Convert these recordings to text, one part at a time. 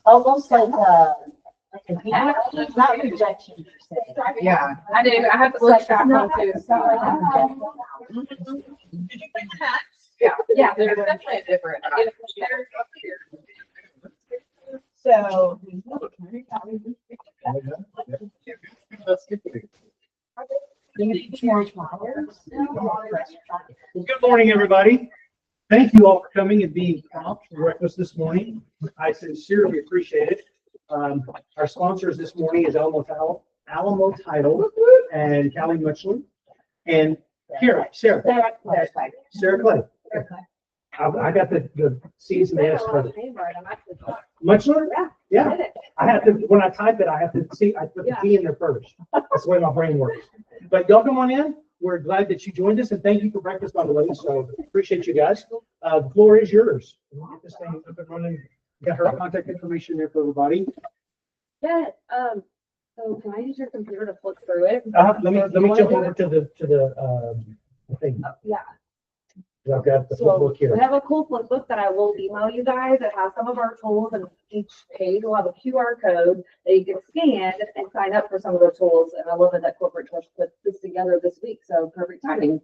Almost like not rejection per se. Yeah, I do. I have to look that one too. Yeah, they're definitely different. So. Good morning, everybody. Thank you all for coming and being prompt for breakfast this morning. I sincerely appreciate it. Our sponsors this morning is Alamo Title and Kallie Mutchler and Sarah Clay. I got the C's and the S for Mutchler? Yeah. I have to, when I type it, I have to see, I put the T in there first. That's the way my brain works. But y'all come on in. We're glad that you joined us, and thank you for breakfast, by the way. So appreciate you guys. The floor is yours. We'll get this thing up and running. Got her contact information there for everybody. Yeah. So can I use your computer to flip through it? Let me jump over to the thing. Yeah. I've got the flip book here. We have a cool flip book that I will email you guys. It has some of our tools, and each page will have a QR code that you can scan and sign up for some of the tools. And I love it that Corporate Trust put this together this week, so perfect timing.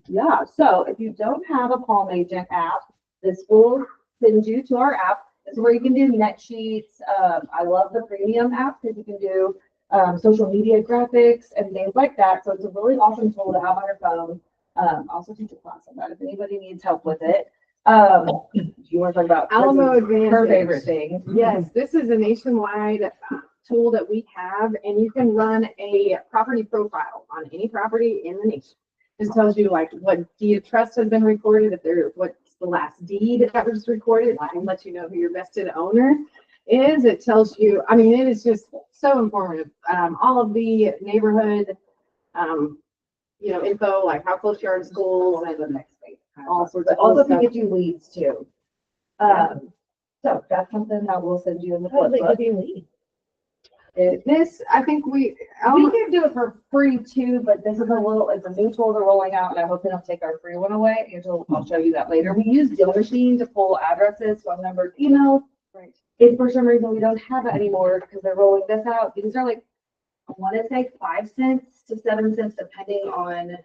Yeah, so if you don't have a Palm Agent app, this will send you to our app. It's where you can do net sheets. I love the premium app because you can do social media graphics and things like that. So it's a really awesome tool to have on your phone. Also teach a class on that if anybody needs help with it. You want to talk about Alamo Advantage? Her favorite thing. Yes, this is a nationwide tool that we have, and you can run a property profile on any property in the nation. This tells you like what deed of trust has been recorded, what's the last deed that was recorded, and lets you know who your vested owner is. It tells you, I mean, it is just so informative. All of the neighborhood, info like how close you are to schools and the next thing. All sorts of Also cool can stuff. get you leads too. So that's something that we'll send you in the How do flip they book. give you leads? This, I think We can do it for free too, but this is it's a new tool they're rolling out, and I hope they don't take our free one away. Angela, I'll show you that later. We use Deal Machine to pull addresses, phone numbers, emails. Right. If for some reason we don't have it anymore because they're rolling this out, these are like, I want to say 5 cents to 7 cents, depending on,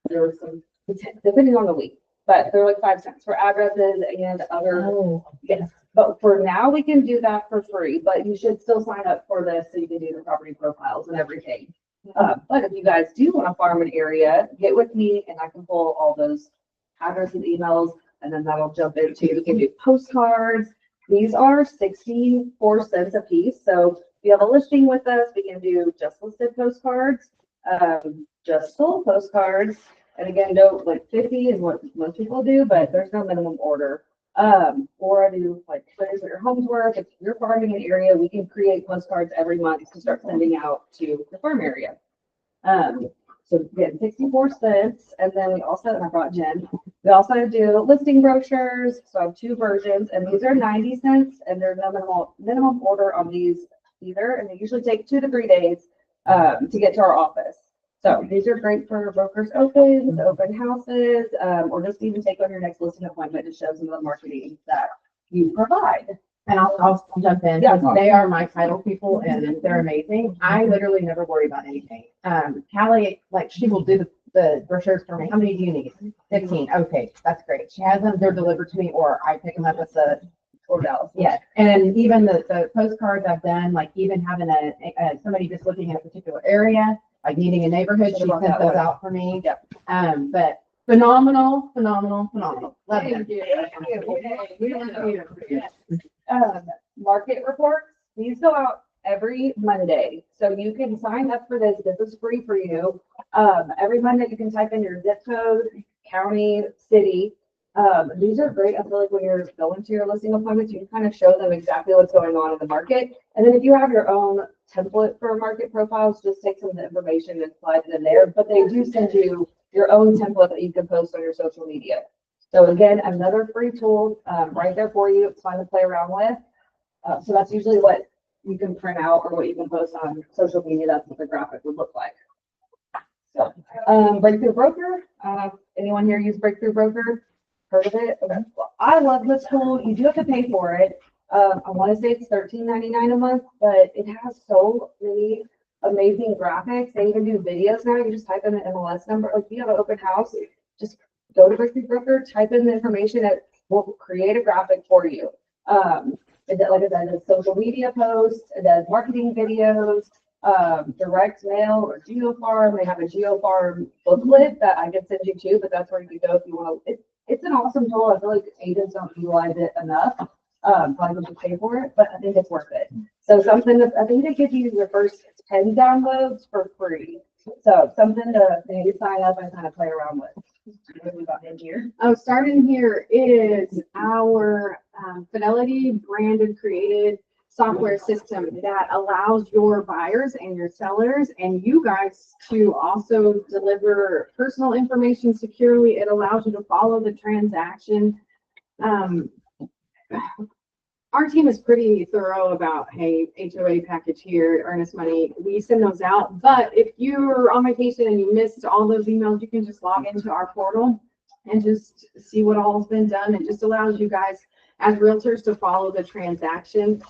depending on the week, but they're like 5 cents for addresses and other. Oh, Yes, but for now, we can do that for free, but you should still sign up for this so you can do the property profiles and everything. But if you guys do want to farm an area, get with me and I can pull all those addresses, emails, and then that'll jump into, you can do postcards. These are 64 cents a piece. So if you have a listing with us, we can do just listed postcards, just sold postcards. And again, no, like 50 is what most people do, but there's no minimum order. Or I do like, here's what your home's worth. If you're farming an area, we can create postcards every month to start sending out to the farm area. So again, 64 cents. And then we also, and I brought Jen, we also do listing brochures. So I have 2 versions, and these are 90 cents, and there's no minimum order on these either. And they usually take 2 to 3 days to get to our office. So these are great for brokers opens, open houses, or just even take on your next listing appointment to show some of the marketing that you provide. And I'll jump in. Yeah. They are my title people and they're amazing. I literally never worry about anything. Kallie, like she will do the brochures for me. How many do you need? 15. Okay, that's great. She has them, they're delivered to me, or I pick them up at the $4. yeah. And even the postcards I've done, like even having somebody just looking in a particular area, like needing a neighborhood, she sent those out for me. Yep. But phenomenal. Love it. Market reports, these go out every Monday. So you can sign up for this. This is free for you. Every Monday you can type in your zip code, county, city. These are great. I feel like when you're going to your listing appointments, you can kind of show them exactly what's going on in the market. And then if you have your own template for market profiles, just take some of the information and slide it in there. But they do send you your own template that you can post on your social media. So again, another free tool right there for you. It's fun to play around with. So that's usually what you can print out or what you can post on social media. That's what the graphic would look like. So Breakthrough Broker. Anyone here use Breakthrough Broker? Heard of it? Okay. Well, I love this tool. You do have to pay for it. I want to say it's $13.99 a month, but it has so many amazing graphics. They even do videos now. You just type in the MLS number. Like if you have an open house, just go to Brick Broker, type in the information, it will create a graphic for you. It does, like I said, it does social media posts, it does marketing videos, direct mail or GeoFarm. They have a GeoFarm booklet that I can send you to, but that's where you can go if you want to. It's an awesome tool. I feel like agents don't utilize it enough. Probably to pay for it, but I think it's worth it. So something that I think they give you your first 10 downloads for free. So something to maybe sign up and kind of play around with. What we got in here? Oh, starting here is our Fidelity branded created software system that allows your buyers and your sellers and you guys to also deliver personal information securely. It allows you to follow the transaction. Our team is pretty thorough about, hey, HOA package here, earnest money, we send those out. But if you're on vacation and you missed all those emails, you can just log into our portal and just see what all's been done. It just allows you guys as realtors to follow the transaction.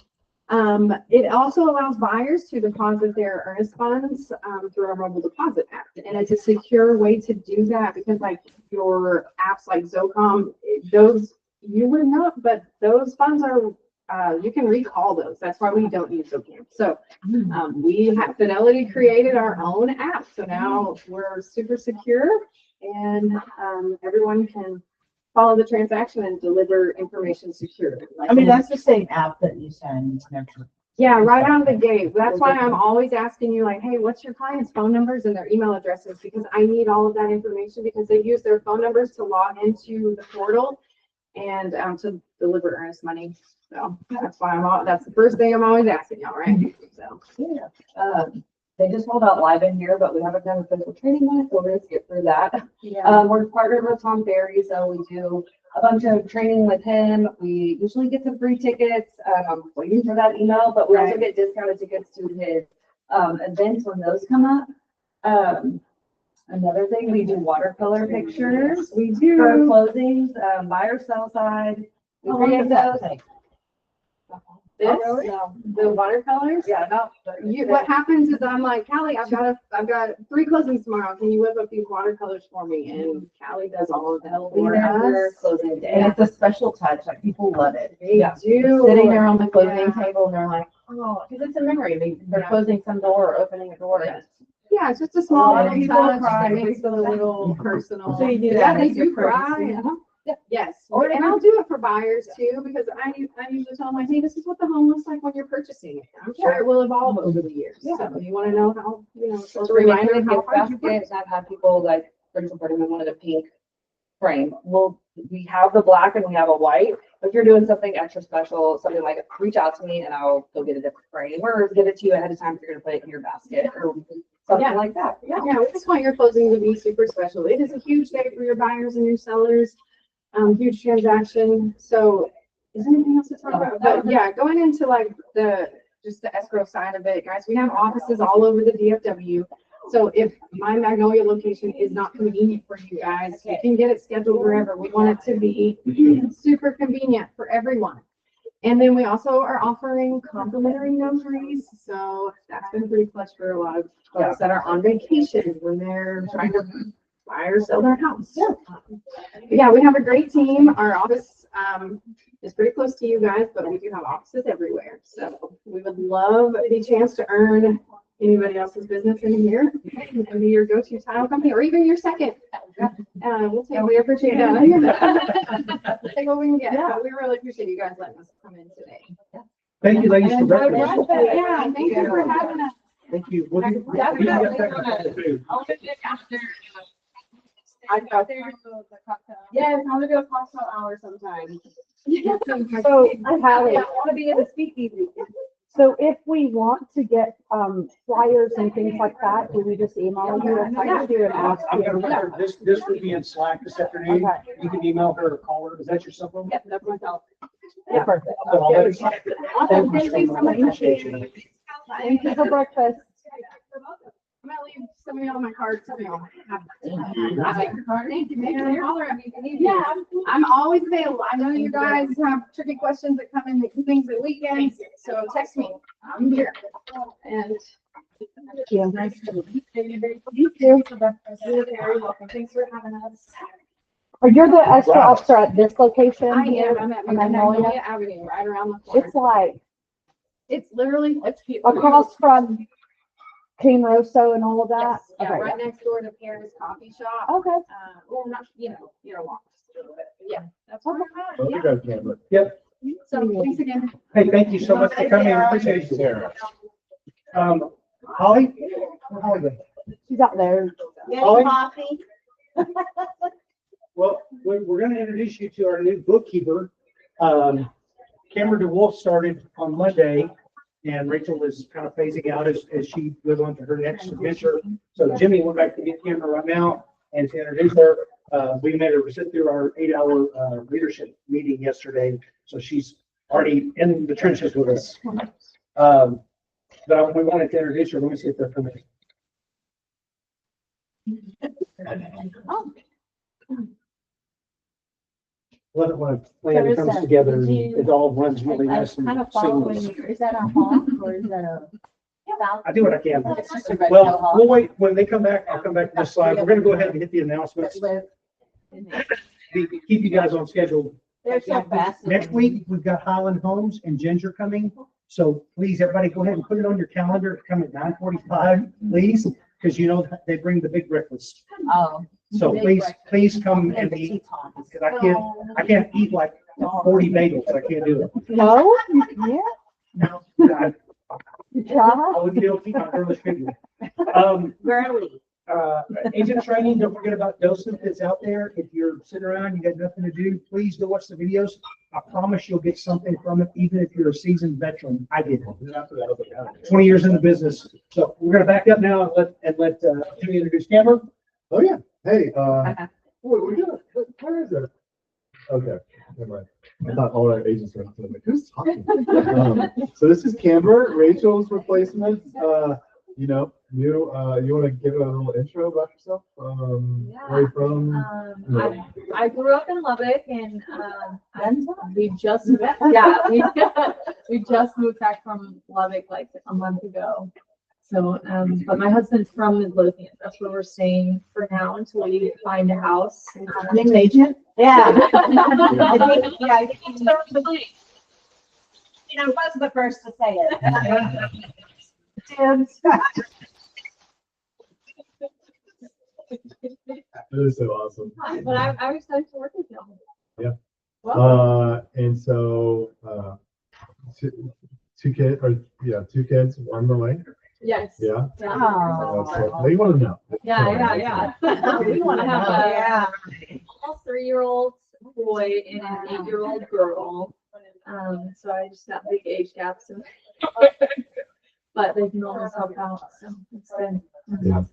It also allows buyers to deposit their earnest funds through our mobile deposit app. And it's a secure way to do that because like your apps like Zocom, those you would not, but those funds are you can recall those. That's why we don't use Zocam. So we have Fidelity created our own app. So now we're super secure and everyone can follow the transaction and deliver information securely. I mean, that's the same app that you send. Yeah, right out of the gate. That's why I'm always asking you like, hey, what's your client's phone numbers and their email addresses? Because I need all of that information because they use their phone numbers to log into the portal and to deliver earnest money. So that's why that's the first thing I'm always asking y'all, right? So Yeah. They just rolled out live in here, but we haven't done a physical training yet, so we're gonna skip through that. yeah. We're partnered with Tom Ferry, so we do a bunch of training with him. We usually get some free tickets. I'm waiting for that email, but we also get discounted tickets to his events when those come up. Another thing, we do watercolor pictures. We do for closings, buy or sell side. We create those. This, No. the watercolors. Yeah, no. What happens is I'm like, Callie, I've got 3 closings tomorrow. Can you whip up these watercolors for me? And Callie does all of that for us. Closing day. And it's a special touch, like people love it. They do. Sitting there on the closing Yeah. table and they're like, oh, because it's a memory. They're closing some door or opening a door. Yeah, it's just a small lot of little people touch cry. that makes it a little personal. So you do Yeah, that they as your do cry. courtesy? Yes, and I'll do it for buyers too, because I usually tell them, like, hey, this is what the home looks like when you're purchasing it. I'm sure it will evolve over the years. Yeah. So you want to know how, it's So a reminder of how gift hard you work. baskets, I've had people like, for example, they wanted a pink frame. Well, we have the black and we have a white. If you're doing something extra special, something like, reach out to me and I'll go get a different frame or give it to you ahead of time if you're gonna put it in your basket or something Yeah. like that. Yeah, we just want your closing to be super special. It is a huge day for your buyers and your sellers, huge transaction. So is there anything else to talk about? But yeah, going into like just the escrow side of it, guys, we have offices all over the DFW. So if my Magnolia location is not convenient for you guys, you can get it scheduled wherever. We want it to be super convenient for everyone. And then we also are offering complimentary notaries. So that's been pretty clutch for a lot of folks that are on vacation when they're trying to buy or sell their house. Yeah, we have a great team. Our office is pretty close to you guys, but we do have offices everywhere. So we would love the chance to earn anybody else's business in here and be your go-to title company or even your second. We'll take, we appreciate that. We'll take what we can get. But we really appreciate you guys letting us come in today. Thank you, ladies, for breakfast. Yeah, thank you for having us. Thank you. What do you get back to food? Yes, I'm gonna do a cocktail hour sometime. So I have it. I want to be in the speakeasy. So if we want to get flyers and things like that, do we just email you or text you and ask I'm gonna you? remember, this will be in Slack this afternoon. Okay. You can email her or call her. Is that your cell phone? Yep, that's myself. Yeah, perfect. I'll let her know. Awesome, thank you so much. Appreciate you. Thank you for breakfast. I'm gonna leave some of y'all my card, some of y'all have. Thank you, man. Holler at me if you need me. Yeah, I'm always available. I know you guys have tricky questions that come in, that things at weekends, so text me. I'm here. And. Yeah. Nice to meet you. You too. You're very welcome. Thanks for having us. Or you're the extra officer at this location? I am. I'm at Magnolia Magnolia Avenue, right around the corner. It's like It's literally, it's cute. across from King Rosso and all of that? Yes, yeah, Okay, right next door to Paris Coffee Shop. Okay. Well, not, you know, walk just a little bit. But yeah, that's what Oh, you guys can, but Yep. So thanks again. Hey, thank you so much for coming. I appreciate you. Sarah. Holly? Where's Holly go? She's out there. Holly? Well, we're going to introduce you to our new bookkeeper. Cameron DeWolf started on Monday, and Rachel is kind of phasing out as she goes on to her next adventure. So Jimmy went back to get Cameron right now and to introduce her. We made her sit through our 8-hour leadership meeting yesterday, so she's already in the trenches with us. But we wanted to introduce her. Let me see if they're coming. Love it when a plan comes together and it all runs really nice and seamless. Is that a hawk or is that a? I do what I can. Well, we'll wait. When they come back, I'll come back to this slide. We're gonna go ahead and hit the announcements. Keep you guys on schedule. They're so fast. Next week, we've got Highland Homes and Ginger coming. So please, everybody, go ahead and put it on your calendar to come at 9:45, please, because you know they bring the big breakfast. Oh. So please come and eat, because I can't eat like 40 bagels. I can't do it. No? Yeah. No, Try. I wouldn't be able to keep my girlish figure. Girly. Agent training, don't forget about Joseph that's out there. If you're sitting around, you got nothing to do, please go watch the videos. I promise you'll get something from it, even if you're a seasoned veteran. I did. 20 years in the business. So we're gonna back up now and let Jimmy introduce Cameron. Oh, yeah. Hey, we're gonna, where is it? Okay, never mind. I thought all our agents were like, who's talking? So this is Camber, Rachel's replacement. You know, you want to give a little intro about yourself? Where you from? I grew up in Lubbock and we just we just moved back from Lubbock like a month ago. So, but my husband's from Midlothian. That's where we're staying for now until we find a house. An agent? Yeah. I was the first to say it. It is so awesome. But I'm excited to work with you. Yeah. Well, And so, two kids, one on the way. yes. Yeah. Yeah. So they want to know. Yeah. We want to have Yeah. a 3-year-old boy and an 8-year-old girl. So I just got big age gaps, but they can always help out. So it's been. Yeah.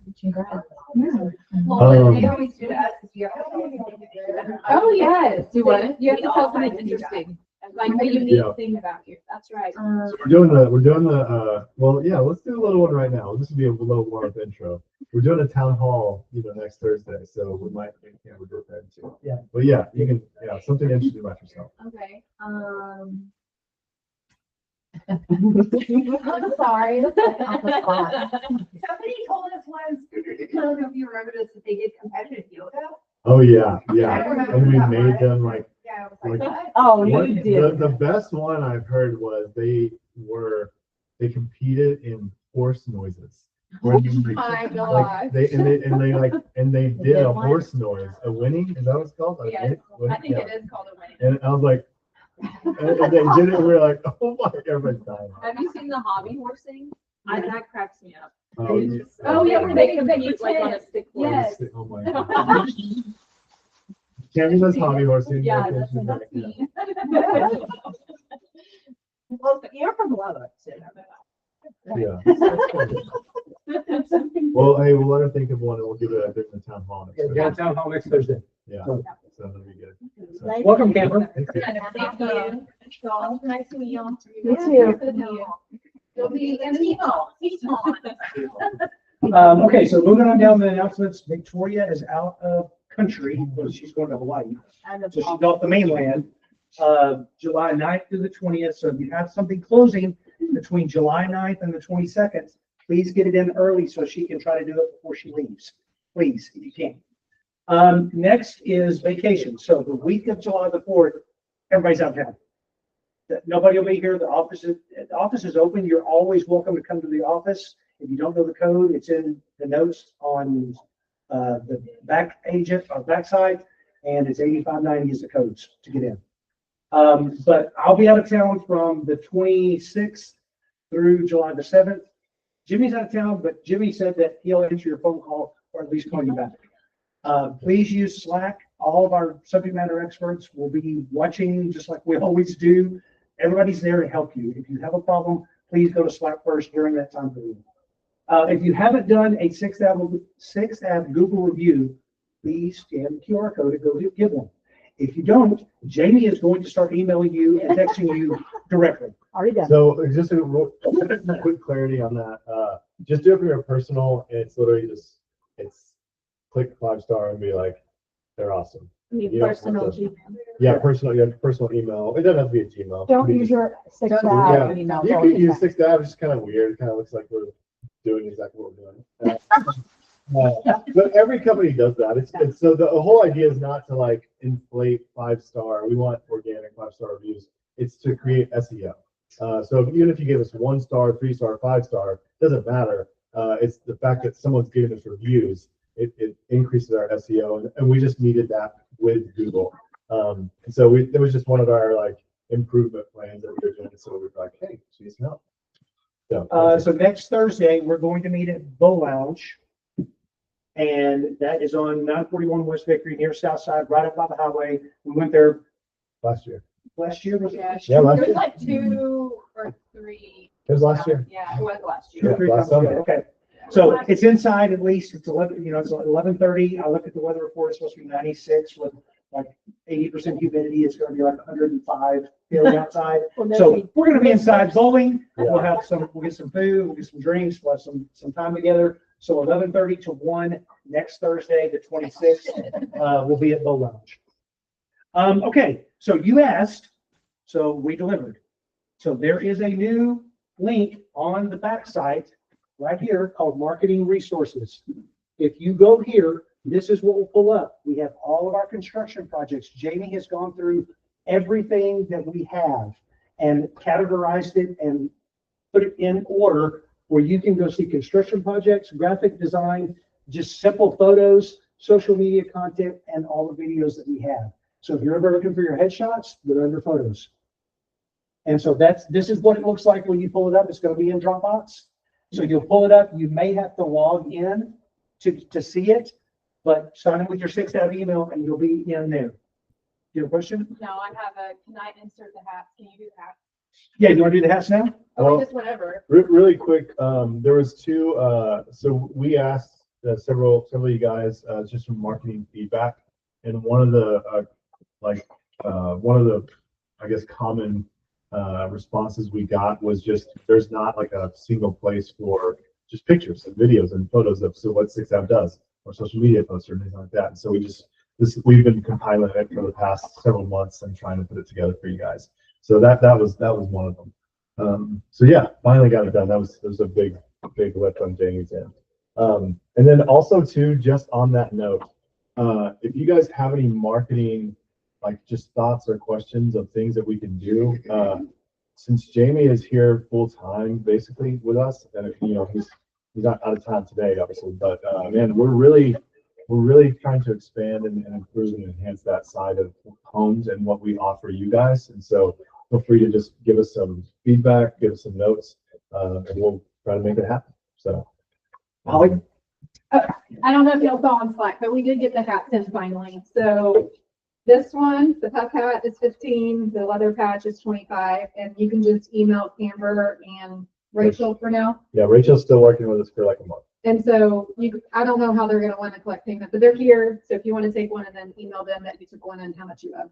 Well, they always do that. Oh yes. Do what? You have to tell something interesting, like a unique thing about you. That's right. So we're doing the well, yeah, let's do a little one right now. This will be a little warm-up intro. We're doing a town hall, next Thursday, so we might we'll do that too. Yeah. But yeah, you can something interesting about yourself. Okay. I'm sorry. Somebody told us once, I don't know if you remember this, that they did competitive yoga. Oh yeah, I yeah. remember And we that, made right? them like Yeah, I was like, what? Oh, what- you did. the best one I've heard was they competed in horse noises. Where you, My like, gosh. they did a horse noise, a winning, is that what it's called? A Yes, win- I think yeah. it is called a wedding. And I was like, and they did it, and we were like, oh my, everybody's dying. Have you seen the hobby horsing? That cracks me up. Oh, you- Oh, yeah, where They they compete like on a stick horse. Yes. Oh my God. Tammy does hobby horsing. Yeah, okay, that's she's that's like, yeah. me. Well, you're from Lubbock, so. Yeah. Well, hey, we'll let her think of one and we'll give it a different town hall. next Yeah, Thursday. downtown hall next Thursday. Yeah, so that'll be good. So, Welcome, Cameron. thank you. Thank you. So nice to meet y'all. You too. You'll be in the Okay, so moving on down the announcements, Victoria is out of country, because she's going to Hawaii. So she's off the mainland, July 9th through the 20th. So if you have something closing between July 9th and the 22nd, please get it in early so she can try to do it before she leaves. Please, if you can. Next is vacation. So the week of July the 4th, everybody's out of town. Nobody will be here. The office is open. You're always welcome to come to the office. If you don't know the code, it's in the notes on the back page or backside, and it's 8590 is the codes to get in. But I'll be out of town from the 26th through July the 7th. Jimmy's out of town, but Jimmy said that he'll answer your phone call or at least call you back. Please use Slack. All of our subject matter experts will be watching just like we always do. Everybody's there to help you. If you have a problem, please go to Slack first during that time period. If you haven't done a 6th Ave Google review, please scan the QR code and go give one. If you don't, Jamie is going to start emailing you and texting you directly. Already done. So just a quick clarity on that. Just do it for your personal, and it's literally it's click 5-star and be like, they're awesome. You don't have Personal to- Gmail. Yeah, personal email. It doesn't have to be a Gmail. Don't use your 6th Yeah, Ave email. you can use 6th Ave. It's kind of weird. It kind of looks like we're doing exactly what we're doing. But every company does that. It's so the whole idea is not to like inflate 5-star. We want organic 5-star reviews. It's to create SEO. So even if you give us 1-star, 3-star, 5-star, doesn't matter. It's the fact that someone's giving us reviews. It increases our SEO, and we just needed that with Google. And so it was just one of our like improvement plans that we were doing. So we were like, hey, please help. So next Thursday, we're going to meet at Bow Lounge. And that is on 941 West Victory near Southside, right up by the highway. We went there last year. last year. Was it last Yeah, year? last It was year. like 2 or 3. It was last year. Yeah, it was last Two year. or three last times. summer. Okay. So it's inside at least. It's 11. It's 11:30. I looked at the weather report. It's supposed to be 96 with like 80% humidity. It's going to be like 105 feeling outside. So we're going to be inside bowling. We'll have we'll get some food. We'll get some drinks. We'll have some time together. So 11:30 to 1 next Thursday, the 26th, we'll be at Bow Lounge. Okay. So you asked. So we delivered. So there is a new link on the back site right here called Marketing Resources. If you go here, this is what will pull up. We have all of our construction projects. Jamie has gone through everything that we have and categorized it and put it in order where you can go see construction projects, graphic design, just simple photos, social media content, and all the videos that we have. So if you're ever looking for your headshots, they're under photos. And so this is what it looks like when you pull it up. It's going to be in Dropbox. So you'll pull it up. You may have to log in to see it, but sign in with your 6th Ave email and you'll be in there. You have a question? No, I have can I insert the hat? Can you do that? Yeah, you want to do the hats now? Or Well, just whatever. Really quick, there was 2. So we asked several of you guys just some marketing feedback, and one of the I guess common responses we got was just there's not like a single place for just pictures and videos and photos of what 6th Ave does or social media posts or anything like that. And so we've been compiling it for the past several months and trying to put it together for you guys. So that was one of them. So yeah, finally got it done. That was a big lift on Jamie's end. And then also too, just on that note, if you guys have any marketing, like just thoughts or questions of things that we can do, since Jamie is here full time basically with us, and he's not out of town today, obviously, but man, we're really trying to expand and improve and enhance that side of homes and what we offer you guys. And so feel free to just give us some feedback, give us some notes, and we'll try to make it happen. So, Holly? I don't know if y'all saw on Slack, but we did get the hats in finally. So this one, the puff hat is 15, the leather patch is 25, and you can just email Amber and Rachel for now. yeah, Rachel's still working with us for like a month. And so I don't know how they're gonna want to collect payment, but they're here. So if you want to take one and then email them that you took one and how much you owe.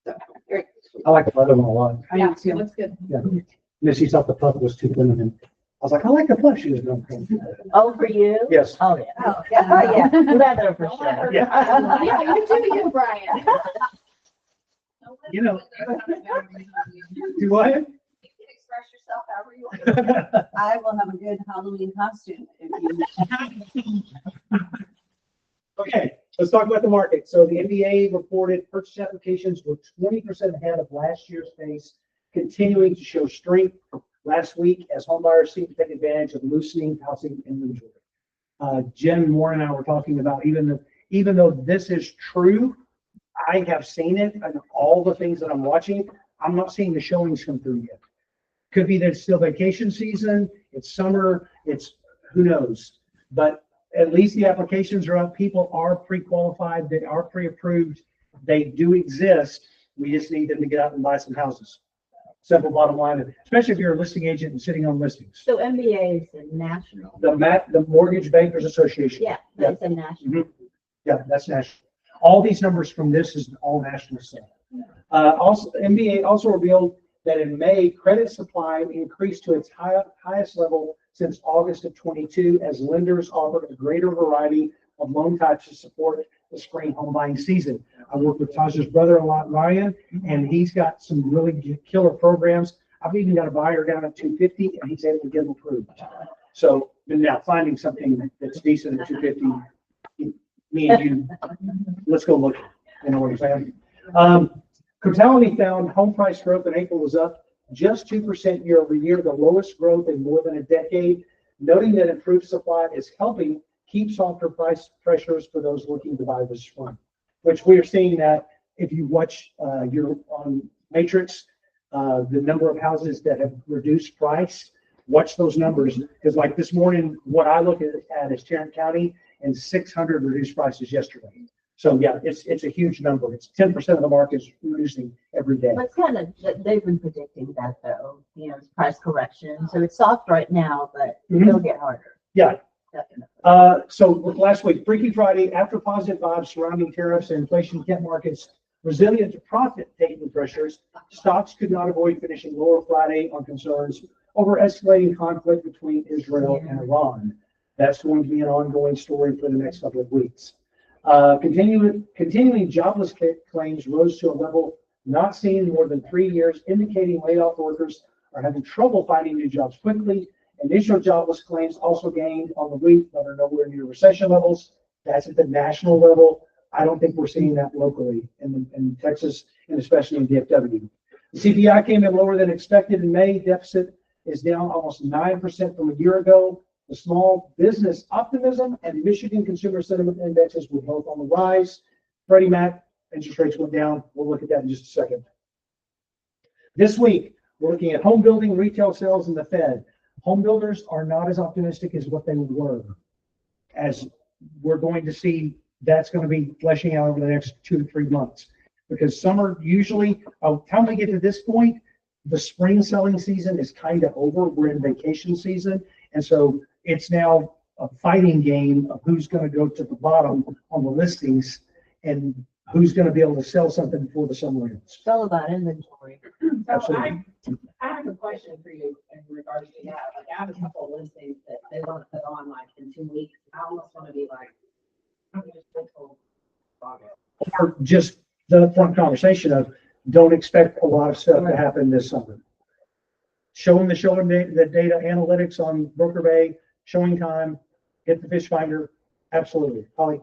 So, great. I like the leather one a lot. Yeah, looks good. Yeah. Missy thought the puff was too feminine. was like, I like the flush. She was no. Oh, for you? Yes. Oh, yeah. Oh, yeah. Yeah, leather for sure. Yeah. Yeah, you do you, Brian. You know. Do what? You can express yourself however you want. I will have a good Halloween costume if you. Okay, let's talk about the market. So the NBA reported purchase applications were 20% ahead of last year's pace, continuing to show strength last week as homebuyers seem to take advantage of loosening housing inventory. Jen Moore and I were talking about even though this is true, I have seen it and all the things that I'm watching, I'm not seeing the showings come through yet. Could be that it's still vacation season, it's summer, it's who knows. But at least the applications are up. People are pre-qualified, they are pre-approved, they do exist. We just need them to get out and buy some houses. Simple bottom line, especially if you're a listing agent and sitting on listings. So MBA is a national. The Mortgage Bankers Association. Yeah, that's a national. Mhm. Yeah, that's national. All these numbers from this is all national stuff. Also, MBA also revealed that in May, credit supply increased to its highest level since August of 22, as lenders offered a greater variety of loan types to support the spring home buying season. I work with Tasha's brother a lot, Ryan, and he's got some really killer programs. I've even got a buyer down at 250, and he's able to get them approved. So now finding something that's decent at 250, me and you, let's go look. You know what I'm saying? Cotality found home price growth in April was up just 2% year over year, the lowest growth in more than a decade, noting that improved supply is helping keep softer price pressures for those looking to buy this spring, which we are seeing that if you watch your on Matrix, the number of houses that have reduced price, watch those numbers. Because like this morning, what I look at is Tarrant County and 600 reduced prices yesterday. So yeah, it's a huge number. It's 10% of the market is reducing every day. But kind of, they've been predicting that though, you know, it's price correction. So it's soft right now, but it'll get harder. Yeah. Definitely. So last week, Freaky Friday, after positive vibes surrounding tariffs and inflation kept markets resilient to profit-taking pressures, stocks could not avoid finishing lower Friday on concerns over escalating conflict between Israel and Iran. That's going to be an ongoing story for the next couple of weeks. Continuing jobless claims rose to a level not seen in more than 3 years, indicating layoff workers are having trouble finding new jobs quickly. Initial jobless claims also gained on the week, but are nowhere near recession levels. That's at the national level. I don't think we're seeing that locally in Texas and especially in DFW. The CPI came in lower than expected in May. Deficit is down almost 9% from a year ago. The small business optimism and Michigan consumer sentiment indexes were both on the rise. Freddie Mac interest rates went down. We'll look at that in just a second. This week, we're looking at home building, retail sales, and the Fed. Home builders are not as optimistic as what they were, as we're going to see that's going to be fleshing out over the next 2 to 3 months. Because summer usually, by the time we get to this point, the spring selling season is kind of over. We're in vacation season. And so it's now a fighting game of who's going to go to the bottom on the listings and who's going to be able to sell something before the summer ends. It's all about inventory. Absolutely. I have a question for you in regards to that. Like, I have a couple of listings that they want to put on like in 2 weeks. I almost want to be like, I'm just wait till August. Or just the front conversation of don't expect a lot of stuff to happen this summer. Showing the data analytics on Broker Bay, showing time, get the fish finder. Absolutely. Holly.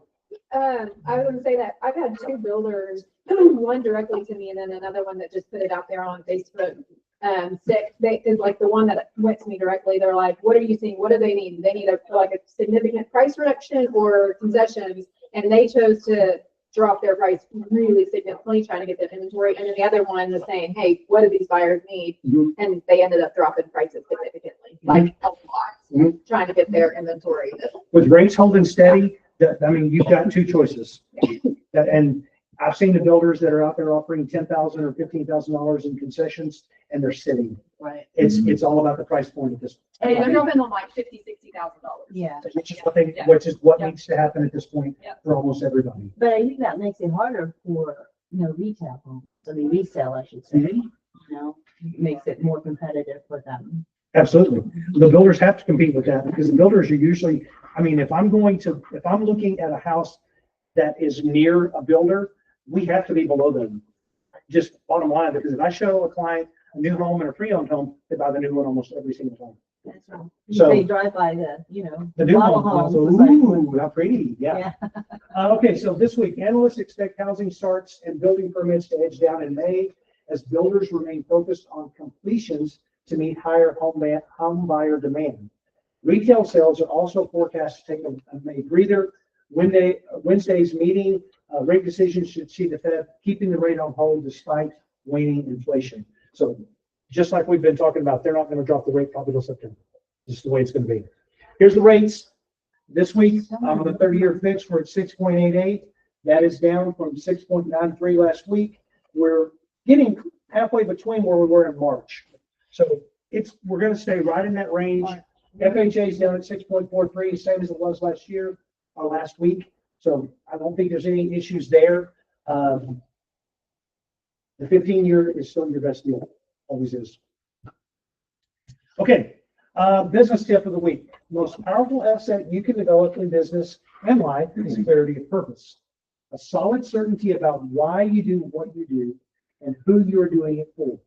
I was gonna say that I've had 2 builders, one directly to me and then another one that just put it out there on Facebook. Like the one that went to me directly, they're like, what are you seeing? What do they need? They need a significant price reduction or concessions. And they chose to drop their price really significantly, trying to get their inventory. And then the other one was saying, hey, what do these buyers need? Mhm. And they ended up dropping prices significantly, like a lot, Mhm. trying to get their inventory. With rates holding steady, you've got 2 choices. And I've seen the builders that are out there offering $10,000 or $15,000 in concessions, and they're sitting. Right. It's all about the price point at this And they're dropping them like $50,000-$60,000. Yeah. which is what needs to happen at this point for almost everybody. But I think that makes it harder for, you know, retail homes. I mean, resale, I should say, Mhm. you know, makes it more competitive for them. Absolutely. The builders have to compete with that because the builders are usually, I mean, if I'm looking at a house that is near a builder, we have to be below them. Just bottom line, because if I show a client a new home and a pre-owned home, they buy the new one almost every single time. That's right. So- They drive by The new model home, homes, so, it's like- ooh, how pretty, yeah. Okay, so this week, analysts expect housing starts and building permits to edge down in May as builders remain focused on completions to meet higher home buyer demand. Retail sales are also forecast to take a May breather. Wednesday's meeting, rate decisions should see the Fed keeping the rate on hold despite waning inflation. So just like we've been talking about, they're not going to drop the rate probably till September. This is the way it's going to be. Here's the rates. This week, on the 30-year fix, we're at 6.88. That is down from 6.93 last week. We're getting halfway between where we were in March. So we're going to stay right in that range. FHA is down at 6.43, same as it was last year or last week. So I don't think there's any issues there. The 15-year is still your best deal. Always is. Okay. Business tip of the week. Most powerful asset you can develop in business and life is clarity of purpose. A solid certainty about why you do what you do and who you are doing it for.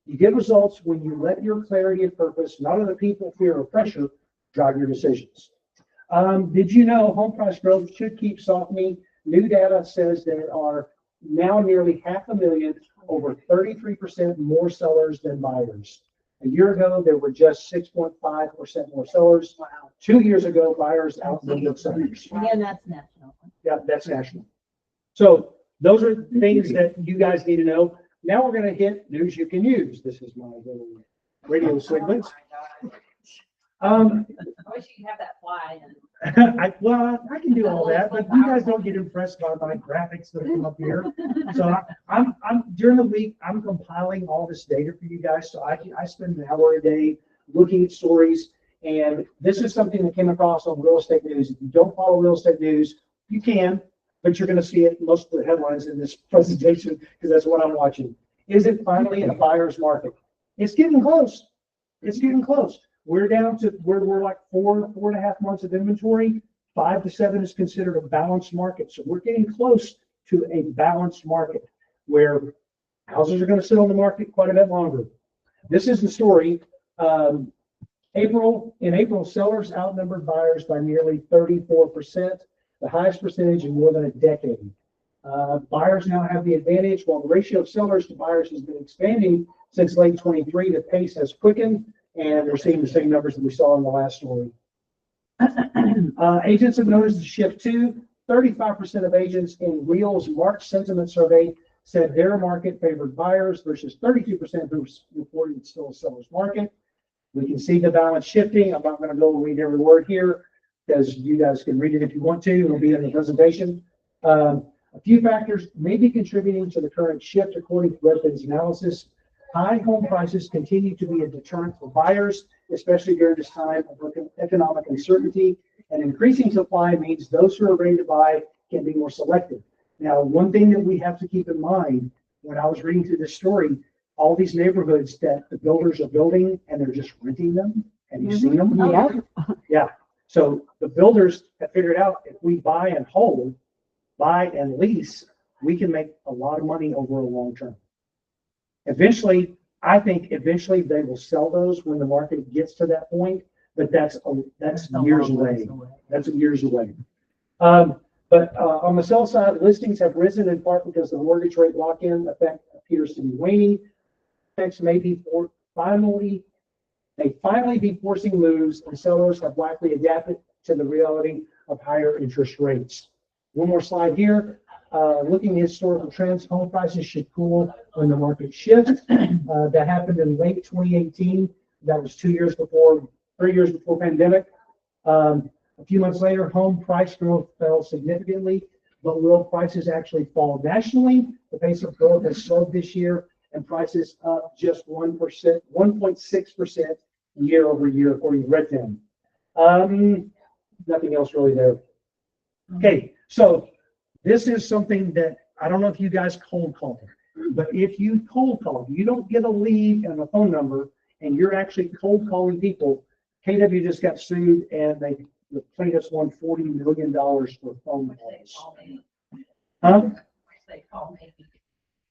You get results when you let your clarity of purpose, not other people, fear, or pressure, drive your decisions. Did you know home price growth should keep softening? New data says there are now nearly 500,000, over 33% more sellers than buyers. A year ago, there were just 6.5% more sellers. Wow. 2 years ago, buyers outnumbered sellers. Again, that's national. Yeah, that's national. So those are things that you guys need to know. Now we're going to hit news you can use. This is my little radio segment. I wish you could have that fly and. I can do all that, but you guys don't get impressed by my graphics that come up here. So I'm during the week, I'm compiling all this data for you guys. So I spend an hour a day looking at stories. And this is something that came across on real estate news. If you don't follow real estate news, you can, but you're going to see it most of the headlines in this presentation because that's what I'm watching. Is it finally a buyer's market? It's getting close. It's getting close. We're down to where we're like 4.5 months of inventory. 5 to 7 is considered a balanced market. So we're getting close to a balanced market where houses are going to sit on the market quite a bit longer. This is the story. In April, sellers outnumbered buyers by nearly 34%, the highest percentage in more than a decade. Buyers now have the advantage. While the ratio of sellers to buyers has been expanding since late 23, the pace has quickened. And we're seeing the same numbers that we saw in the last story. Agents have noticed a shift too. 35% of agents in Real's March sentiment survey said their market favored buyers versus 32% who reported it's still a seller's market. We can see the balance shifting. I'm not going to go read every word here because you guys can read it if you want to. It'll be in the presentation. A few factors may be contributing to the current shift according to Redfin's analysis. High home prices continue to be a deterrent for buyers, especially during this time of economic uncertainty. And increasing supply means those who are ready to buy can be more selective. Now, one thing that we have to keep in mind when I was reading through this story, all these neighborhoods that the builders are building and they're just renting them. Have you seen them? Yeah. Yeah. So the builders have figured out if we buy and hold, buy and lease, we can make a lot of money over a long term. Eventually, I think eventually they will sell those when the market gets to that point, but that's years away. That's years away. But on the sell side, listings have risen in part because the mortgage rate lock-in effect appears to be waning. Effects may finally be forcing moves, and sellers have likely adapted to the reality of higher interest rates. One more slide here. Looking at historical trends, home prices should cool when the market shifts. That happened in late 2018. That was 3 years before pandemic. A few months later, home price growth fell significantly, but will prices actually fall nationally? The pace of growth has slowed this year, and prices up just 1.6% year over year, according to Redfin. Nothing else really there. Okay, so this is something that I don't know if you guys cold call, but if you cold call, you don't get a lead and a phone number and you're actually cold calling people. KW just got sued and the plaintiffs won $40 million for phone calls. Huh? They call me.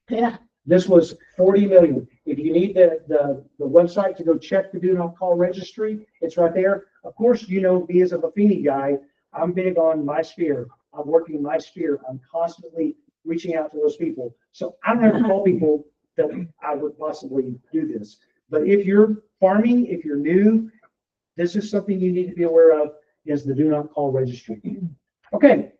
Yeah. This was 40 million. If you need the website to go check the do not call registry, it's right there. Of course, you know, me as a Buffini guy, I'm big on my sphere. I'm working in my sphere. I'm constantly reaching out to those people. So I never call people that I would possibly do this. But if you're farming, if you're new, this is something you need to be aware of, is the do not call registry. Okay.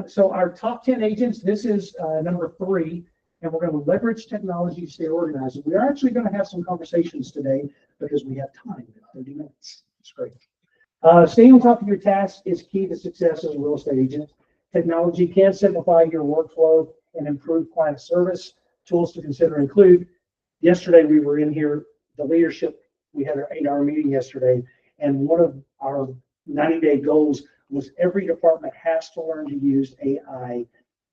So our top 10 agents, this is number 3. And we're going to leverage technology to stay organized. We are actually going to have some conversations today because we have time, 30 minutes. It's great. Staying on top of your tasks is key to success as a real estate agent. Technology can simplify your workflow and improve client service. Tools to consider include, yesterday we were in here, the leadership, we had our 8-hour meeting yesterday, and one of our 90-day goals was every department has to learn to use AI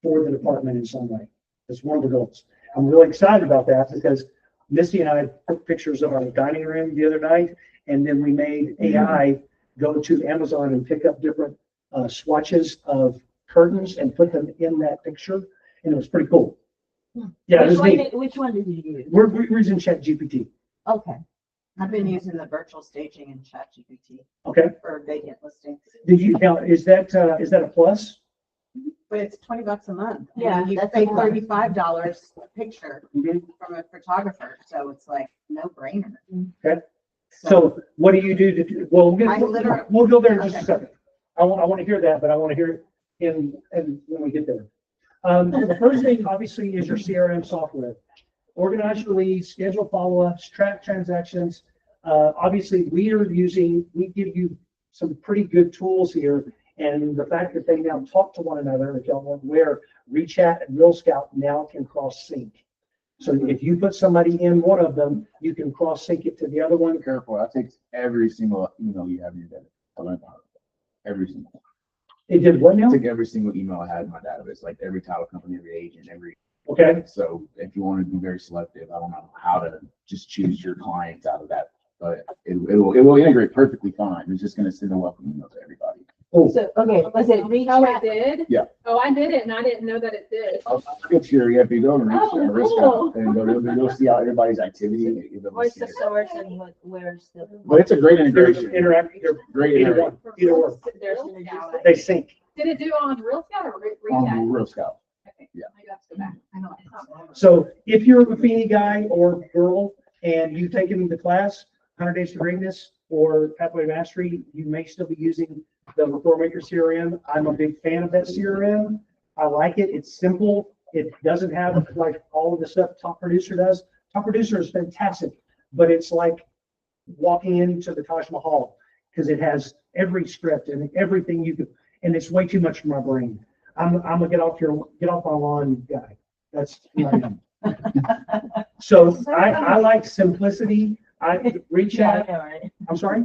for the department in some way. It's one of the goals. I'm really excited about that because Misty and I took pictures of our dining room the other night, and then we made AI go to Amazon and pick up different swatches of curtains and put them in that picture, and it was pretty cool. Yeah, it was neat. Which one did you use? We're using ChatGPT. Okay. I've been using the virtual staging in ChatGPT Okay. for vacant listings. Did you now? Is that a plus? But it's $20 a month. Yeah, And you that's pay a lot. $35 a picture Mhm. from a photographer, so it's like no brainer. Okay. So what do you do to do? Well, we'll go there in just a second. I want to hear that, but I want to hear it when we get there. The first thing obviously is your CRM software. Organize your leads, schedule follow-ups, track transactions. Obviously we give you some pretty good tools here. And the fact that they now talk to one another, if y'all weren't aware, ReChat and RealScout now can cross sync. So if you put somebody in one of them, you can cross sync it to the other one. Careful, that takes every single email you have in your database. Every single one. It did what now? I took every single email I had in my database, like every title company, every agent, Okay. So if you want to be very selective, I don't know how to just choose your clients out of that, but it will integrate perfectly fine. It's just going to send a welcome email to everybody. Oh, So, okay, was it reach Oh, out? it did? Yeah. Oh, I did it and I didn't know that it did. I'll get you, if you go to Oh, risk cool. out and you'll see how everybody's activity. Where's the source and where's the? But it's a great integration. Great either integration one, either one. There's They sync. Did it do on Real Scout or on ReChat? Real Scout. Okay, Yeah. I got to go back. I know it's not. So if you're a Buffini guy or girl and you've taken the class, 100 Days to Greatness or Pathway to Mastery, you may still be using the Report Maker CRM. I'm a big fan of that CRM. I like it. It's simple. It doesn't have like all of the stuff Top Producer does. Top Producer is fantastic, but it's like walking into the Taj Mahal because it has every script and everything you could, and it's way too much for my brain. I'm a get off my lawn guy. That's who I am. So I like simplicity. I reach out. I'm sorry.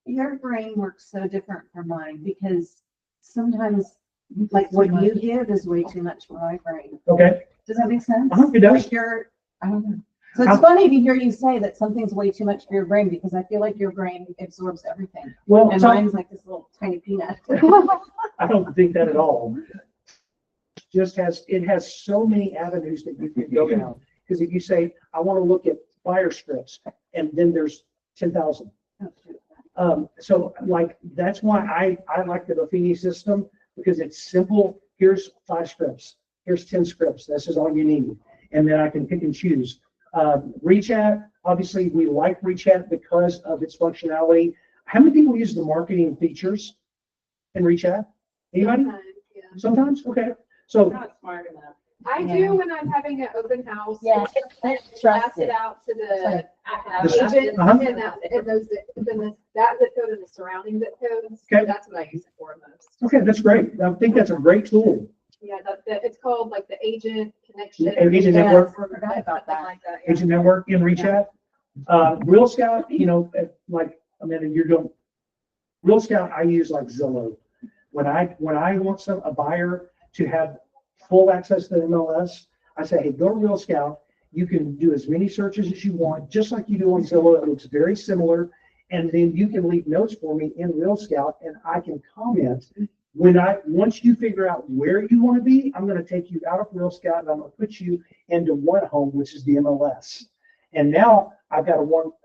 Your brain works so different from mine because sometimes like what you give is way too much for my brain. Okay. Does that make sense? It does. Like I don't know. So it's funny to hear you say that something's way too much for your brain because I feel like your brain absorbs everything. Well, And mine's like this little tiny peanut. I don't think that at all. It has so many avenues that you can go down. Because if you say, I want to look at fire scripts, and then there's 10,000. So like, that's why I like the Buffini system because it's simple. Here's 5 scripts. Here's 10 scripts. This is all you need. And then I can pick and choose. ReChat, obviously we like ReChat because of its functionality. How many people use the marketing features in ReChat? Anybody? Sometimes? Okay. So Not smart enough. I do when I'm having an open house. Yeah, Pass trust it it. out to the The- agent uh-huh. and that zip code and the surrounding zip codes. Okay. That's what I use it for most. okay, that's great. I think that's a great tool. Yeah, it's called like the agent connection. Agent network. Or Forgot about that. like that, yeah. Agent network in ReChat. Real Scout, like a minute, you're doing Real Scout. I use like Zillow. When I want a buyer to have full access to the MLS, I say, hey, go to Real Scout, You can do as many searches as you want, just like you do on Zillow. It looks very similar. And then you can leave notes for me in Real Scout and I can comment. Once you figure out where you want to be, I'm going to take you out of Real Scout and I'm going to put you into one home, which is the MLS. And now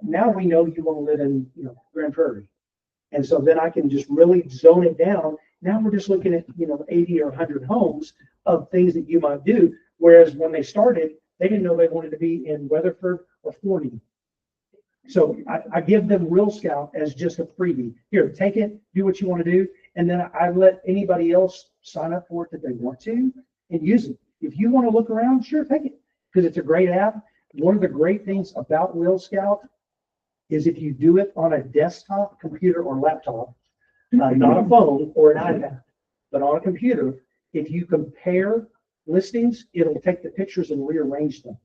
now we know you want to live in, Grand Prairie. And so then I can just really zone it down. Now we're just looking at, 80 or 100 homes of things that you might do. Whereas when they started, they didn't know they wanted to be in Weatherford or Forney. So I give them Real Scout as just a freebie. Here, take it, do what you want to do. And then I let anybody else sign up for it that they want to and use it. If you want to look around, sure, take it, because it's a great app. One of the great things about Real Scout is if you do it on a desktop, computer, or laptop, not a phone or an iPad, but on a computer, if you compare listings, it'll take the pictures and rearrange them.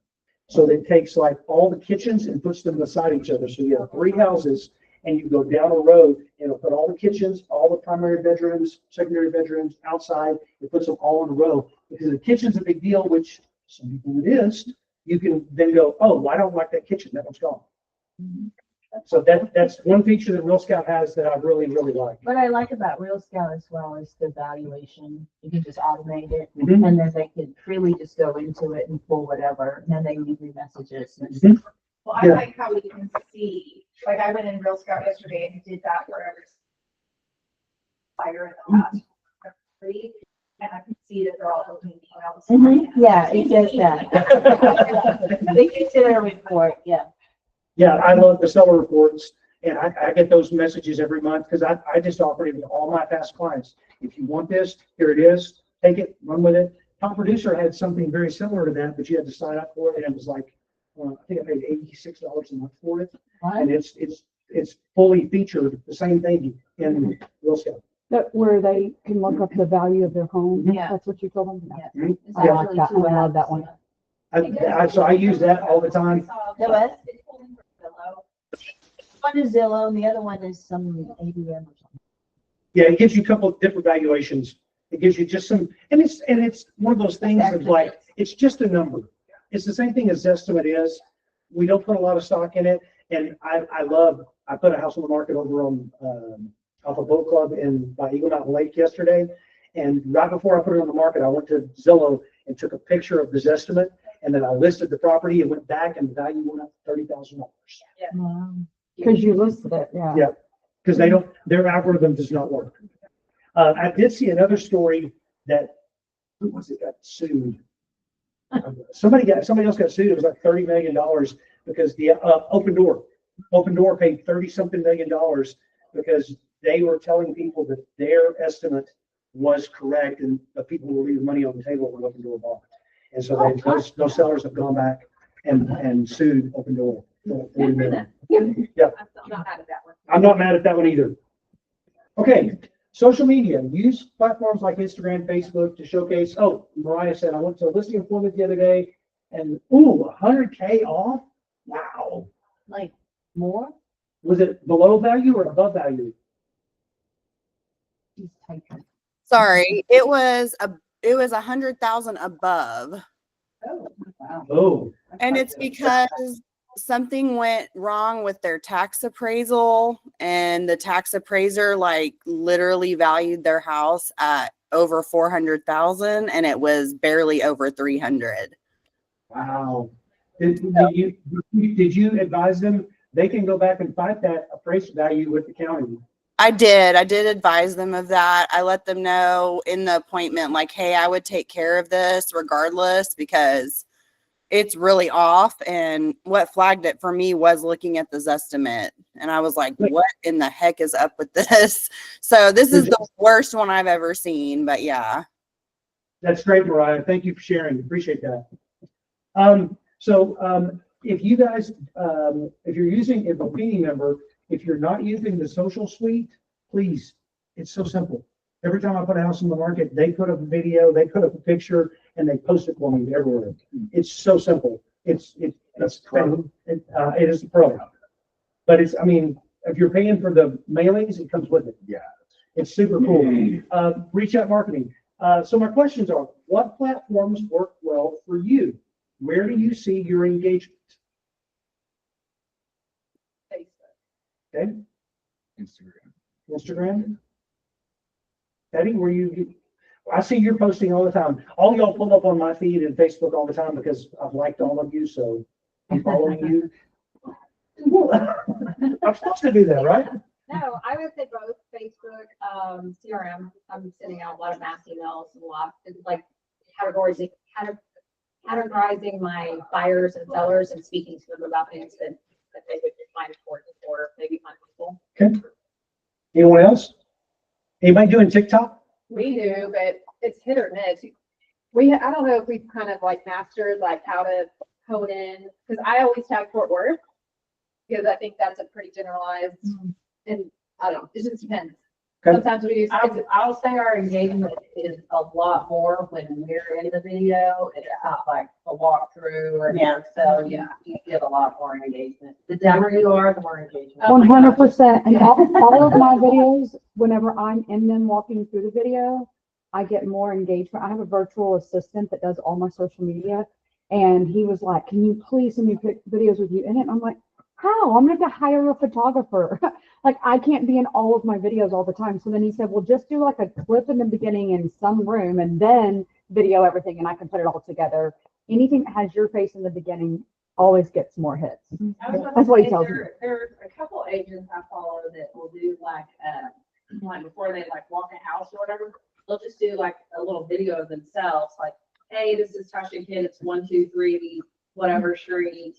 So it takes like all the kitchens and puts them beside each other. So you have 3 houses and you go down a road and it'll put all the kitchens, all the primary bedrooms, secondary bedrooms outside. It puts them all in a row because the kitchen's a big deal, which some people it is. You can then go, oh, I don't like that kitchen. That one's gone. So that's one feature that Real Scout has that I really, really like. What I like about Real Scout as well is the valuation. You can just automate it, Mhm. and then they can freely just go into it and pull whatever, and then they leave you messages. Mhm. Well, I Yeah. like how we can see, like I went in Real Scout yesterday and did that for every fire in the last three, and I can see that they're all opening emails. Yeah, it does that. They consider a report, yeah. Yeah, I love the seller reports, and I get those messages every month because I just offer it to all my past clients. If you want this, here it is. Take it, run with it. Top Producer had something very similar to that, but you had to sign up for it, and it was like, I think I paid $86 a month for it, and it's fully featured the same thing in Real Scout. That where they can look up the value of their home. Yeah. That's what you told them? Yeah. Mhm. I like that. I love that one. So I use that all the time. The what? One is Zillow, and the other one is some ABM or something. Yeah, it gives you a couple of different valuations. It gives you just some, and it's one of those things of like, it's just a number. It's the same thing as Zestimate is. We don't put a lot of stock in it. And I put a house on the market over on off a boat club by Eagle Mountain Lake yesterday. And right before I put it on the market, I went to Zillow and took a picture of the Zestimate. And then I listed the property and went back and the value went up $30,000. Wow. Because you listed it, yeah. Yeah, because their algorithm does not work. I did see another story that, who was it got sued? Somebody else got sued. It was like $30 million because the Open Door paid 30-something million dollars because they were telling people that their estimate was correct and the people who were leaving money on the table were Open Door bought. And so those sellers have gone back and sued Open Door. Yeah. I'm not mad at that one. I'm not mad at that one either. Okay, social media. Use platforms like Instagram, Facebook to showcase. Oh, Mariah said, I went to a listing appointment the other day and, 100K off? Wow. Like more? Was it below value or above value? Sorry, it was 100,000 above. Oh, wow. Oh, And it's because something went wrong with their tax appraisal, and the tax appraiser like literally valued their house at over 400,000 and it was barely over 300. wow. Did you advise them they can go back and fight that appraisal value with the county? I did advise them of that. I let them know in the appointment, like, hey, I would take care of this regardless because it's really off. And what flagged it for me was looking at this estimate. And I was like, what in the heck is up with this? So this is the worst one I've ever seen, but yeah. That's great, Mariah. Thank you for sharing. Appreciate that. If you guys, if you're using a Booking member, if you're not using the social suite, please, it's so simple. Every time I put a house on the market, they put up a video, they put up a picture, and they post it for me everywhere. It's so simple. It is a pro. But if you're paying for the mailings, it comes with it. Yeah. It's super cool. Reach out marketing. So my questions are, what platforms work well for you? Where do you see your engagement? Okay, Instagram. Instagram? Eddie, where you, I see you're posting all the time. All y'all pull up on my feed and Facebook all the time because I've liked all of you, so I'm following you. I'm supposed to do that, right? No, I would say both Facebook, CRM. I'm sending out a lot of mass emails and a lot, like categorizing my buyers and sellers and speaking to them about things that they would find important or maybe find useful. Okay. Anyone else? Anybody doing TikTok? We do, but it's hit or miss. I don't know if we've kind of like mastered like how to hone in, because I always tag Fort Worth because I think that's a pretty generalized, and I don't know, it just depends. Okay. Sometimes we do. I'll say our engagement is a lot more when we're in the video. It's not like a walkthrough or, so yeah, you get a lot more engagement. The dumber you are, the more engagement. 100%. And all of my videos, whenever I'm in them walking through the video, I get more engagement. I have a virtual assistant that does all my social media. And he was like, can you please send me videos with you in it? And I'm like, how? I'm going to have to hire a photographer. Like, I can't be in all of my videos all the time. So then he said, well, just do like a clip in the beginning in some room and then video everything, and I can put it all together. Anything that has your face in the beginning always gets more hits. That's what he tells me. There's a couple agents I follow that will do like before they like walk a house or whatever, they'll just do like a little video of themselves, like, hey, this is Tasha Kidd, it's 123 whatever street,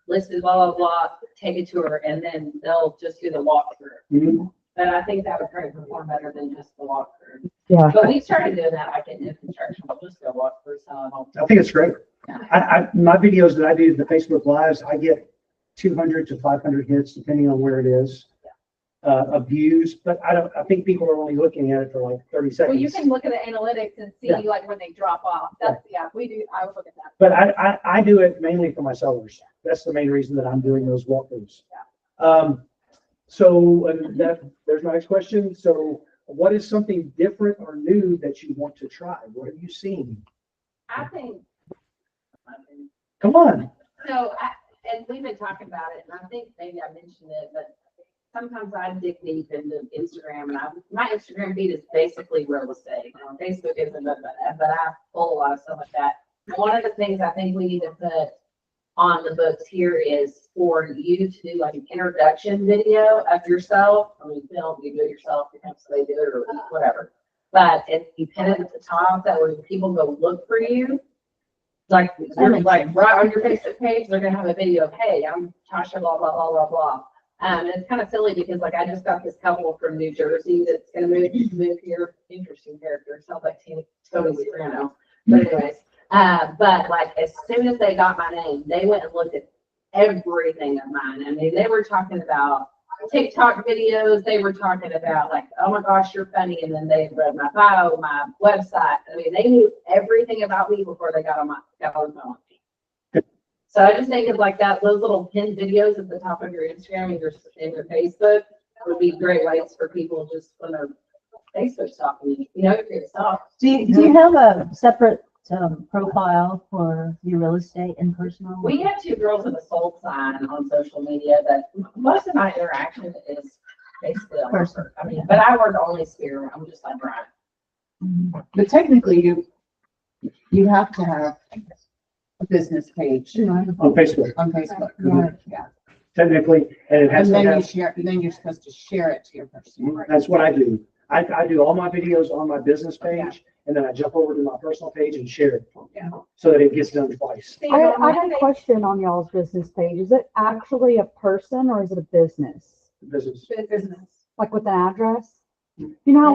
listed blah blah blah, take a tour, and then they'll just do the walkthrough. But I think that would probably perform better than just the walkthrough. Yeah. But we started doing that like in new construction, we'll just go walk through some. I think it's great. My videos that I do, the Facebook Lives, I get 200 to 500 hits depending on where it is. Views, but I think people are only looking at it for like 30 seconds. Well, you can look at the analytics and see like when they drop off. That's we do. I would look at that. But I do it mainly for my sellers. That's the main reason that I'm doing those walkthroughs. So there's my next question. So what is something different or new that you want to try? What have you seen? I think. Come on. So, and we've been talking about it, and I think maybe I mentioned it, but sometimes I dig deep into Instagram, and my Instagram feed is basically real estate. Facebook isn't, but I pull a lot of stuff like that. One of the things I think we need to put on the books here is for you to do like an introduction video of yourself. I mean, film, you do it yourself, you have somebody do it or whatever. But if you pin it at the top, that way when people go look for you, like you're like right on your Facebook page, they're gonna have a video of, hey, I'm Tasha, blah blah blah blah blah. And it's kind of silly because like I just got this couple from New Jersey that's gonna move here. Interesting character, sounds like Tony Soprano. But anyways, but like as soon as they got my name, they went and looked at everything of mine. I mean, they were talking about TikTok videos. They were talking about like, oh my gosh, you're funny. And then they read my bio, my website. I mean, they knew everything about me before they got on the phone. So I just think of like that, those little pinned videos at the top of your Instagram and your Facebook would be great ways for people just when they're Facebook stalking you, know, you're yourself. Do you have a separate profile for your real estate and personal? We have two girls with a sold sign on social media, but most of my interaction is basically on person. I mean, but I work only Spirit. I'm just like Brian. But technically, you have to have a business page on Facebook. On Facebook, Mhm. yeah. Technically, and it has And to then you have, share. Then you're supposed to share it to your person. that's what I do. I do all my videos on my business page, and then I jump over to my personal page and share it, so that it gets done twice. I have a question on y'all's business page. Is it actually a person or is it a business? Business. Like with an address? You know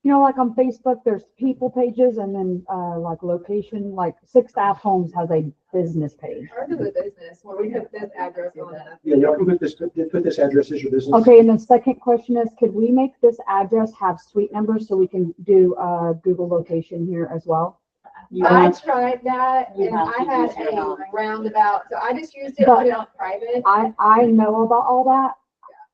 how like on Facebook, there's people pages and then like location, like Sixth Staff Homes has a business page. Ours is a business where we put this address on it. Yeah, y'all can put this address as your business. Okay, and the second question is, could we make this address have suite numbers so we can do Google location here as well? I tried that and I had a roundabout, so I just used it, put it on private. I know about all that.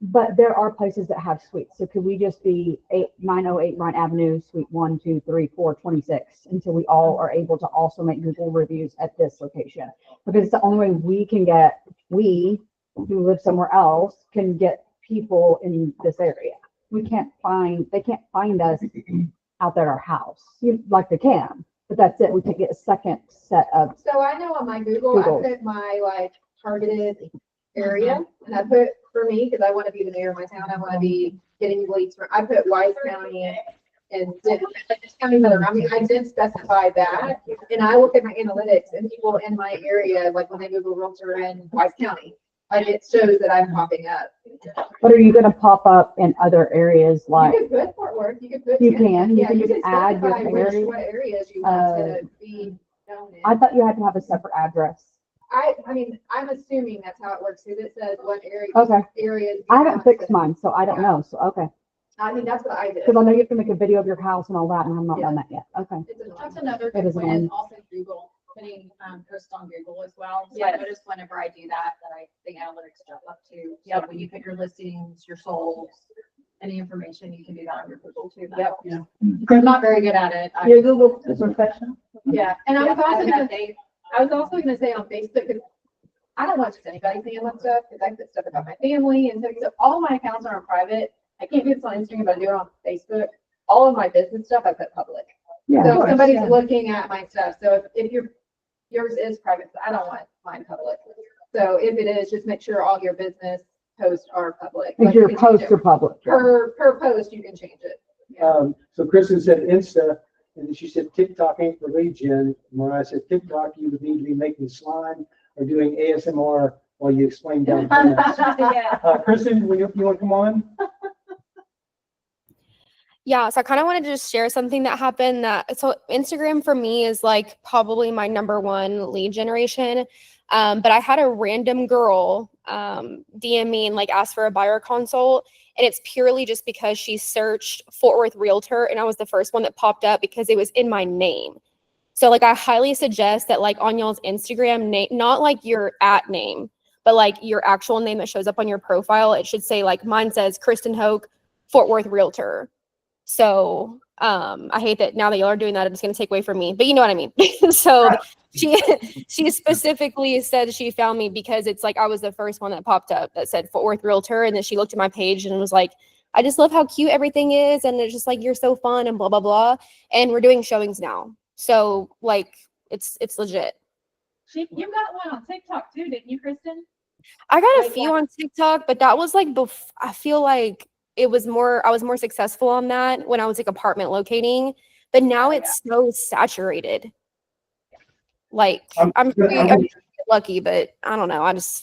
But there are places that have suites. So could we just be 908 Bryant Avenue, Suite 1, 2, 3, 4, 26 until we all are able to also make Google reviews at this location? Because it's the only way we can get, we who live somewhere else can get people in this area. They can't find us out there at our house. Like they can, but that's it. We can get a second set of. So I know on my Google, Google. I put my like targeted area, and I put for me, because I want to be the mayor of my town, I want to be getting leads from, I put Wise County and counties that are around me. I did specify that, and I look at my analytics and people in my area, like when they Google realtor in Wise County, like it shows that I'm popping up. But are you going to pop up in other areas like? You could put Fort Worth, you could put. You can, Yeah, you can can add your specify area. what areas you want to be known in. I thought you had to have a separate address. I mean, I'm assuming that's how it works, because it says what area. Okay. Areas. I haven't fixed mine, so I don't know. So, okay. I mean, that's what I did. Because I know you have to make a video of your house and all that, and I'm not Yeah. done that yet. Okay. That's another It good is one, annoying. also Google, putting, posts on Google as well. So Yes. I noticed whenever I do that, the analytics jump up too. So when you put your listings, your solds, any information, you can do that on your Google too. That helps. Yeah. I'm not very good at it. Your Google professional? Yeah, and I was Yeah, also I gonna, think- I was also gonna say on Facebook, 'cause I don't want just anybody seeing my stuff, because I put stuff about my family, and so all my accounts are on private. I can't do this on Instagram, but I do it on Facebook. All of my business stuff I put public. Yeah. So if course, somebody's yeah. looking at my stuff, so if yours is private, I don't want mine public. So if it is, just make sure all your business posts are public. If Like, your you can change posts it. are public. Per post, you can change it. So Kristen said Insta, and then she said TikTok ain't for lead gen. Mariah said TikTok, you would need to be making slime or doing ASMR while you explain down. Yeah. Kristen, you want to come on? Yeah, so I kind of wanted to just share something that happened so Instagram for me is like probably my number one lead generation. But I had a random girl DM me and like ask for a buyer consult. And it's purely just because she searched Fort Worth Realtor and I was the first one that popped up because it was in my name. So like I highly suggest that like on y'all's Instagram name, not like your @ name, but like your actual name that shows up on your profile, it should say like mine says Kristen Hoke, Fort Worth Realtor. So I hate that now that y'all are doing that, it's going to take away from me, but you know what I mean? So she specifically said she found me because it's like I was the first one that popped up that said Fort Worth Realtor. And then she looked at my page and was like, I just love how cute everything is. And it's just like, you're so fun and blah, blah, blah. And we're doing showings now. So like, it's legit. You got one on TikTok too, didn't you, Kristen? I got a Like few on TikTok, but that was like, I feel like I was more successful on that when I was like apartment locating, but now it's so saturated. Like I'm lucky, but I don't know.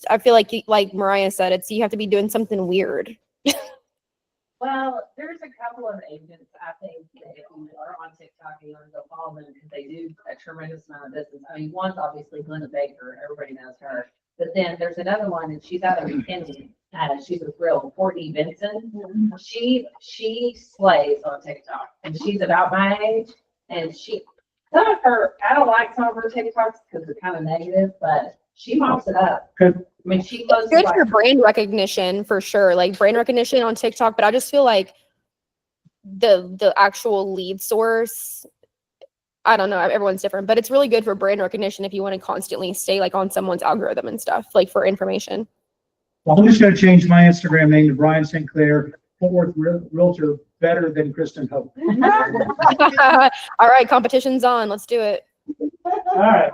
I feel like Mariah said, you have to be doing something weird. Well, there's a couple of agents, I think, that if you are on TikTok and you want to go follow them, because they do a tremendous amount of business. I mean, one's obviously Glenda Baker, everybody knows her. But then there's another one, and she's out of McKinney. She's a real Courtney Benson. She slays on TikTok, and she's about my age. And some of her, I don't like some of her TikToks because they're kind of negative, but she mops it up. Good. I mean, she posts Good like, for brand recognition for sure, like brand recognition on TikTok. But I just feel like the actual lead source, I don't know, everyone's different, but it's really good for brand recognition if you want to constantly stay like on someone's algorithm and stuff, like for information. Well, I'm just going to change my Instagram name to Brian St. Clair, Fort Worth Realtor, better than Kristen Hope. All right, competition's on. Let's do it. All right.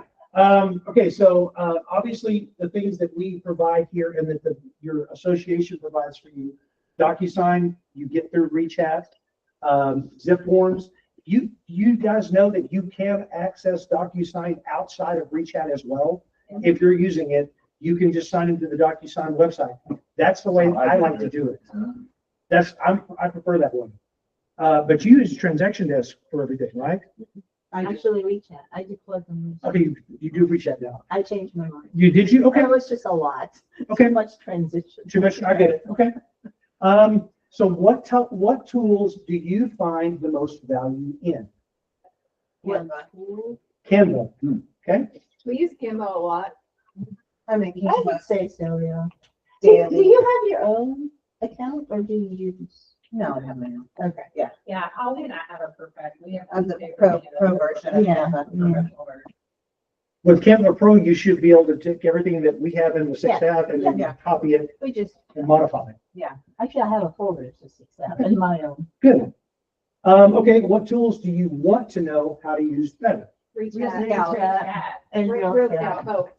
Okay, so obviously the things that we provide here and that your association provides for you, DocuSign, you get through ReChat, zip forms. You guys know that you can access DocuSign outside of ReChat as well. If you're using it, you can just sign into the DocuSign website. That's the way I like to do it. I prefer that one. But you use Transaction Desk for everything, right? I actually reach out. I did plug them. Okay, you do ReChat now. I changed my mind. Did you? Okay. It was just a lot. Okay. Too much transition. Too much. I get it. Okay. So what tools do you find the most value in? Canva. Okay. We use Canva a lot. I would say so, yeah. Do you have your own? account or do you use? No, I have my own. Okay, yeah. Yeah, Holly and I have a perfect, we have. Of the pro version. Yeah. With Kevlar Pro, you should be able to take everything that we have in the six Yeah, tab and then yeah. copy it We just, and modify it. actually, I have a folder, it's just 6 in my own. Good. Okay, what tools do you want to know how to use better? Reach Real out. Scout. And Real Real Scout, Scout. oh,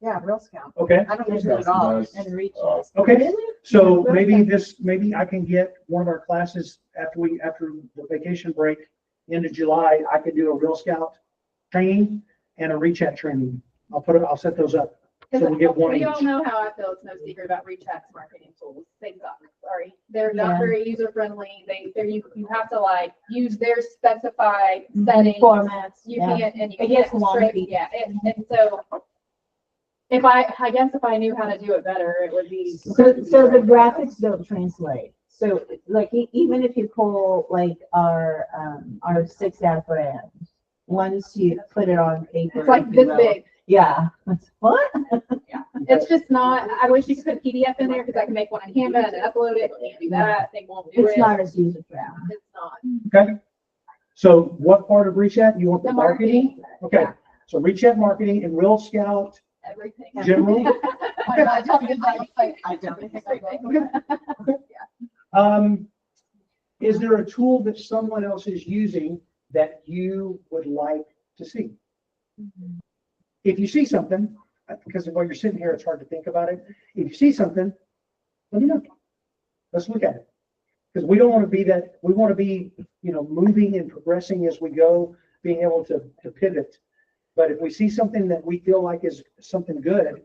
Yeah, Real Scout. Okay, I don't use it at all. And Reach. okay. So maybe I can get one of our classes after the vacation break into July, I could do a Real Scout training and a Reach Out training. I'll set those up. So we get one We each. all know how I feel. It's no secret about Reach's marketing tools. They suck. Sorry. They're not Yeah. very user friendly. You have to like use their specified settings. Formats, You yeah. can't, and you It can't gets wonky. yeah. And so if I guess if I knew how to do it better, it would be. So the graphics don't translate. So like even if you pull like our 6 ad brands, once you put it on paper. It's like if you this will, big. Yeah. What? It's just not, I wish you could put PDF in there because I can make one in Canva and upload it. Can't do that. They won't do it. It's not as user friendly. It's not. Okay. So what part of Reach Out? You want the The marketing? Okay. So Reach Out marketing and Real Scout Everything. generally. I don't think I don't. Is there a tool that someone else is using that you would like to see? If you see something, because while you're sitting here, it's hard to think about it. If you see something, let me know. Let's look at it. Because we don't want to be that, we want to be, moving and progressing as we go, being able to pivot. But if we see something that we feel like is something good,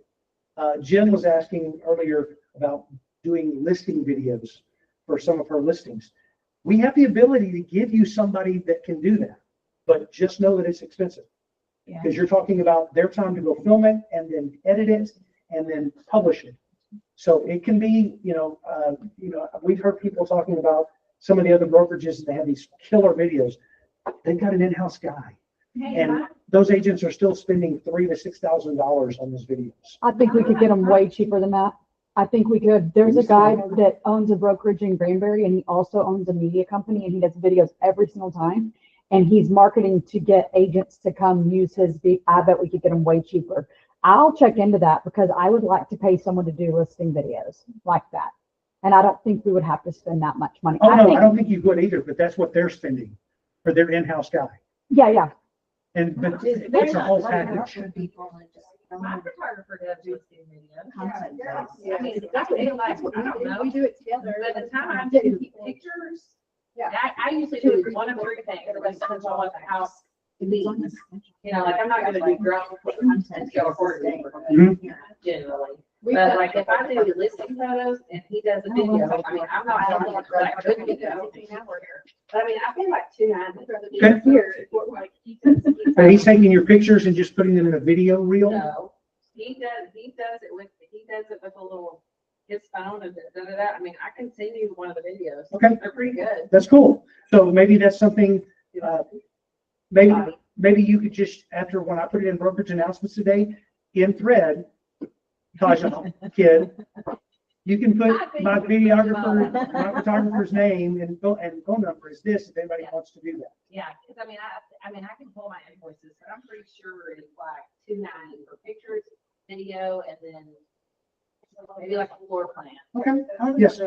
Jen was asking earlier about doing listing videos for some of her listings. We have the ability to give you somebody that can do that, but just know that it's expensive. Yeah. Because you're talking about their time to go film it and then edit it and then publish it. So it can be, we've heard people talking about some of the other brokerages, they have these killer videos. They've got an in-house guy. And those agents are still spending $3,000 to $6,000 on those videos. I think we could get them way cheaper than that. I think we could. There's a guy that owns a brokerage in Granbury and he also owns a media company and he does videos every single time. And he's marketing to get agents to come use his, I bet we could get them way cheaper. I'll check into that because I would like to pay someone to do listing videos like that. And I don't think we would have to spend that much money. Oh, no, I don't think you would either, but that's what they're spending for their in-house guy. Yeah. But it's a whole package. My photographer does listing videos. Content Yeah. does. I mean, I feel like, I don't know, We do it together. by the time I'm getting pictures, Yeah. I usually do one of three things, it depends on what the house needs. Like I'm not gonna do drone content, go recording generally. But like if I do listing photos and he does a video, I mean, I'm not telling you that I couldn't do that. But I mean, I feel like Okay. Here, like, And he's taking your pictures and just putting them in a video reel? No, he does it with a little, his phone and da. I mean, I can send you one of the videos. Okay. They're pretty good. That's cool. So maybe that's something, maybe you could just, after when I put it in brokerage announcements today, in thread, Taja, kid, you can put my videographer, my photographer's name and phone number is this, if anybody wants to do that. Yeah, because I mean, I can pull my invoices, but I'm pretty sure it's like $290 for pictures, video, and then maybe like a floor plan. Okay, yes.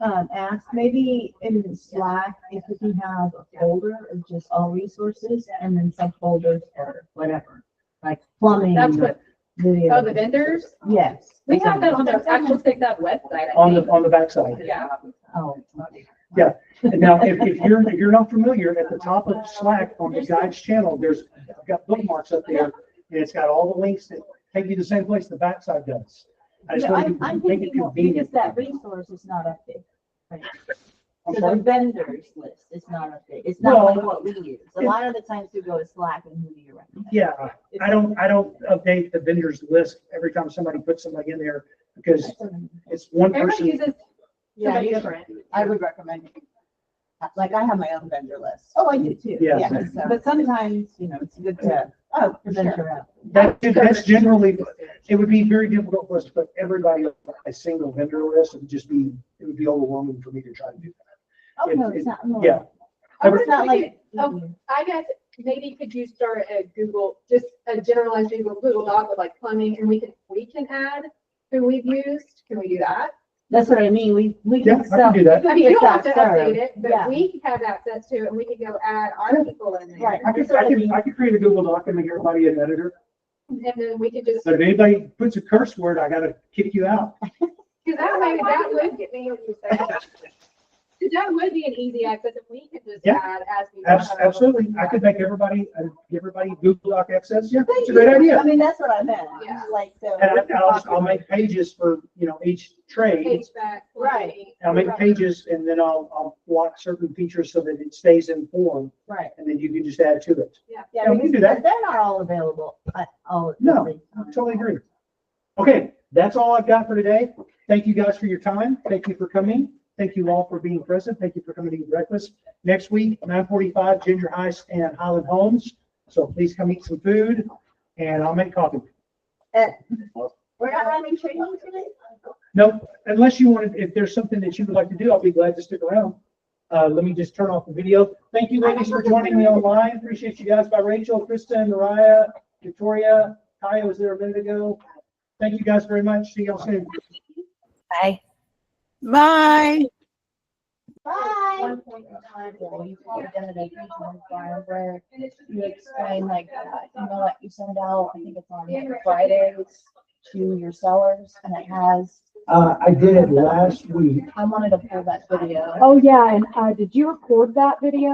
Ask maybe in Slack if we can have a folder of just all resources and then subfolders for whatever, like plumbing. That's what, Video. the vendors? Yes. We have that on the actual Take That website. On the backside. Yeah. Oh. Yeah. And now, if you're not familiar, at the top of Slack on the guides channel, I've got bookmarks up there, and it's got all the links that take you to the same place the backside does. I just want I'm to make thinking it convenient. because that resource is not updated. Right? I'm So sorry? the vendors list is not updated. It's not like Well, what we use. A lot of the times we go to Slack and who do you recommend? Yeah, I don't update the vendors list every time somebody puts somebody in there because it's one Everybody person. uses somebody different. I would recommend, like I have my own vendor list. Oh, I do too. Yeah. But sometimes, it's good to Oh, for venture out. That's generally, it would be very difficult for us to put everybody on a single vendor list. It would be overwhelming for me to try to do that. Oh, no, it's not. No. Yeah. It's not like. I guess maybe could you start a Google, just a generalized Google Doc with like plumbing, and we can add who we've used. Can we do that? That's what I mean. We Yeah, can I can do that. I mean, you don't have to Start. update it, but Yeah. we have access to it, and we could go add our people in there. Right. I could create a Google Doc and make everybody an editor. And then we could just, But if anybody puts a curse word, I gotta kick you out. because that would get me, that would be an easy access, if we could just Yeah. add as we. Absolutely. I could make everybody, give everybody Google Doc access. Yeah, it's a great idea. I mean, that's what I meant. Yeah. Like, so. And I'll make pages for, each trade. HVAC. Right. I'll make pages and then I'll block certain features so that it stays in form Right. and then you can just add to it. Yeah, we can do that. They're not all available. No, I totally agree. Okay, that's all I've got for today. Thank you guys for your time. Thank you for coming. Thank you all for being present. Thank you for coming to eat breakfast. Next week, 9:45, Ginger Heist and Highland Homes. So please come eat some food and I'll make coffee. We're not having training today? No, unless you wanted, if there's something that you would like to do, I'll be glad to stick around. Let me just turn off the video. Thank you ladies for joining me online. Appreciate you guys. Bye Rachel, Krista, Mariah, Victoria, Kaya was there a minute ago. Thank you guys very much. See y'all soon. Bye. Bye. Bye. One point in time, you probably done it a huge one, Brian, where you explain like, that you send out, I think it's on Fridays to your sellers, and it has, I did last week. I wanted to pull that video. Oh, yeah, and, did you record that video?